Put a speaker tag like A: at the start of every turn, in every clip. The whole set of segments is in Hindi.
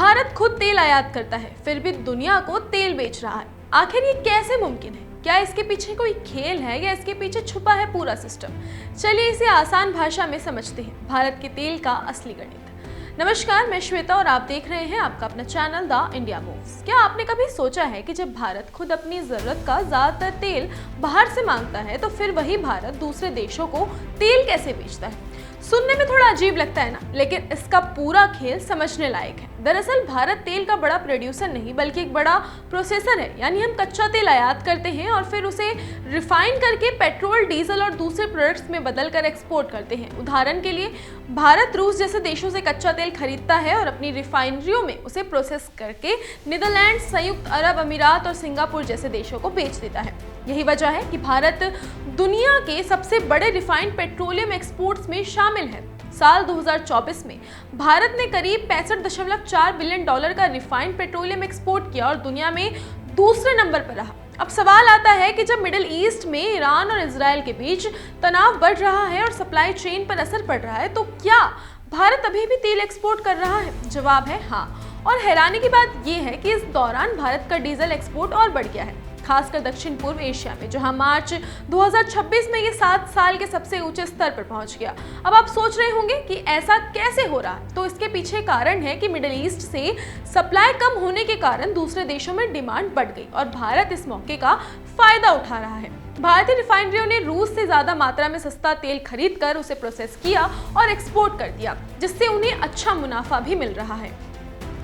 A: भारत खुद तेल आयात करता है, फिर भी दुनिया को तेल बेच रहा है। आखिर ये कैसे मुमकिन है? क्या इसके पीछे कोई खेल है या इसके पीछे छुपा है पूरा सिस्टम? चलिए इसे आसान भाषा में समझते हैं, भारत के तेल का असली गणित। नमस्कार, मैं श्वेता और आप देख रहे हैं आपका अपना चैनल द इंडिया मूव्स। क्या आपने कभी सोचा है कि जब भारत खुद अपनी जरूरत का ज्यादातर तेल बाहर से मांगता है तो फिर वही भारत दूसरे देशों को तेल कैसे बेचता है? सुनने में थोड़ा अजीब लगता है ना, लेकिन इसका पूरा खेल समझने लायक है। दरअसल भारत तेल का बड़ा प्रोड्यूसर नहीं बल्कि एक बड़ा प्रोसेसर है। यानी हम कच्चा तेल आयात करते हैं और फिर उसे रिफाइन करके पेट्रोल, डीजल और दूसरे प्रोडक्ट्स में बदलकर एक्सपोर्ट करते हैं। उदाहरण के लिए भारत रूस जैसे देशों से कच्चा तेल खरीदता है और अपनी रिफाइनरियों में उसे प्रोसेस करके नीदरलैंड, संयुक्त अरब अमीरात और सिंगापुर जैसे देशों को बेच देता है। यही वजह है कि भारत दुनिया के सबसे बड़े रिफाइंड पेट्रोलियम एक्सपोर्ट्स में शामिल है। साल 2024 में भारत ने करीब 65.4 बिलियन डॉलर का रिफाइंड पेट्रोलियम एक्सपोर्ट किया और दुनिया में दूसरे नंबर पर रहा। अब सवाल आता है कि जब मिडिल ईस्ट में ईरान और इजराइल के बीच तनाव बढ़ रहा है और सप्लाई चेन पर असर पड़ रहा है, तो क्या भारत अभी भी तेल एक्सपोर्ट कर रहा है? जवाब है हाँ। और हैरानी की बात यह है कि इस दौरान भारत का डीजल एक्सपोर्ट और बढ़ गया है, खासकर दक्षिण पूर्व एशिया में, जहां मार्च 2026 में ये 7 साल के सबसे ऊंचे स्तर पर पहुंच गया। अब आप सोच रहे होंगे कि ऐसा कैसे हो रहा है, तो इसके पीछे कारण है कि मिडिल ईस्ट से सप्लाई कम होने के कारण दूसरे देशों में डिमांड बढ़ गई और भारत इस मौके का फायदा उठा रहा है। भारतीय रिफाइनरियों ने रूस से ज्यादा मात्रा में सस्ता तेल खरीदकर उसे प्रोसेस किया और एक्सपोर्ट कर दिया, जिससे उन्हें अच्छा मुनाफा भी मिल रहा है।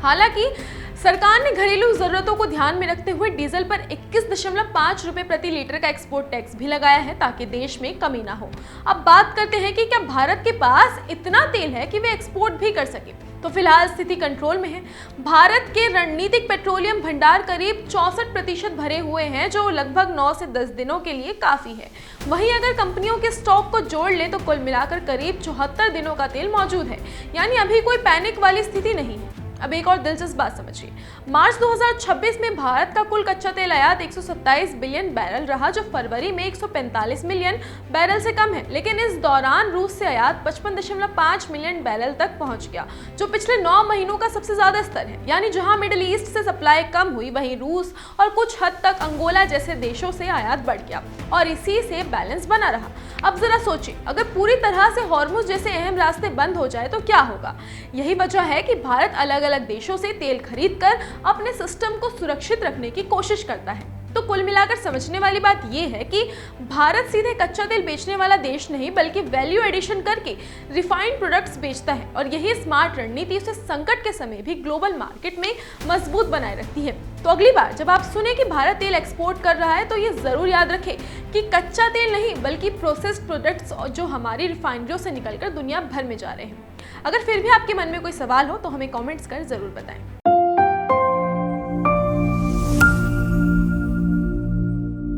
A: हालांकि सरकार ने घरेलू जरूरतों को ध्यान में रखते हुए डीजल पर 21.5 रुपए प्रति लीटर का एक्सपोर्ट टैक्स भी लगाया है, ताकि देश में कमी ना हो। अब बात करते हैं कि क्या भारत के पास इतना तेल है कि वे एक्सपोर्ट भी कर सके? तो फिलहाल स्थिति कंट्रोल में है। भारत के रणनीतिक पेट्रोलियम भंडार करीब 64% भरे हुए हैं, जो लगभग 9 से 10 दिनों के लिए काफी है। वहीं अगर कंपनियों के स्टॉक को जोड़ ले तो कुल मिलाकर करीब 74 दिनों का तेल मौजूद है। यानी अभी कोई पैनिक वाली स्थिति नहीं है। अब एक और दिलचस्प बात समझिए। मार्च 2026 में भारत का कुल कच्चा तेल आयात 127 बिलियन बैरल रहा, जो फरवरी में 145 मिलियन बैरल से कम है। लेकिन इस दौरान रूस से आयात 55.5 मिलियन बैरल तक पहुंच गया, जो पिछले 9 महीनों का सबसे ज्यादा स्तर है। यानी जहां मिडिल ईस्ट से सप्लाई कम हुई, वहीं रूस और कुछ हद तक अंगोला जैसे देशों से आयात बढ़ गया और इसी से बैलेंस बना रहा। अब जरा सोचिए, अगर पूरी तरह से हॉर्मुज जैसे अहम रास्ते बंद हो जाए तो क्या होगा? यही वजह है कि भारत अलग अलग देशों से तेल खरीदकर अपने सिस्टम को सुरक्षित रखने की कोशिश करता है। तो कुल मिलाकर समझने वाली बात यह है कि भारत सीधे कच्चा तेल बेचने वाला देश नहीं बल्कि वैल्यू एडिशन करके रिफाइंड प्रोडक्ट्स बेचता है, और यही स्मार्ट रणनीति उसे संकट के समय भी ग्लोबल मार्केट में मजबूत बनाए रखती है। तो अगली बार जब आप सुने कि भारत तेल एक्सपोर्ट कर रहा है, तो ये जरूर याद रखें कि कच्चा तेल नहीं बल्कि प्रोसेस्ड प्रोडक्ट्स जो हमारी रिफाइनरियों से निकलकर दुनिया भर में जा रहे हैं। अगर फिर भी आपके मन में कोई सवाल हो तो हमें कमेंट्स कर जरूर बताएं।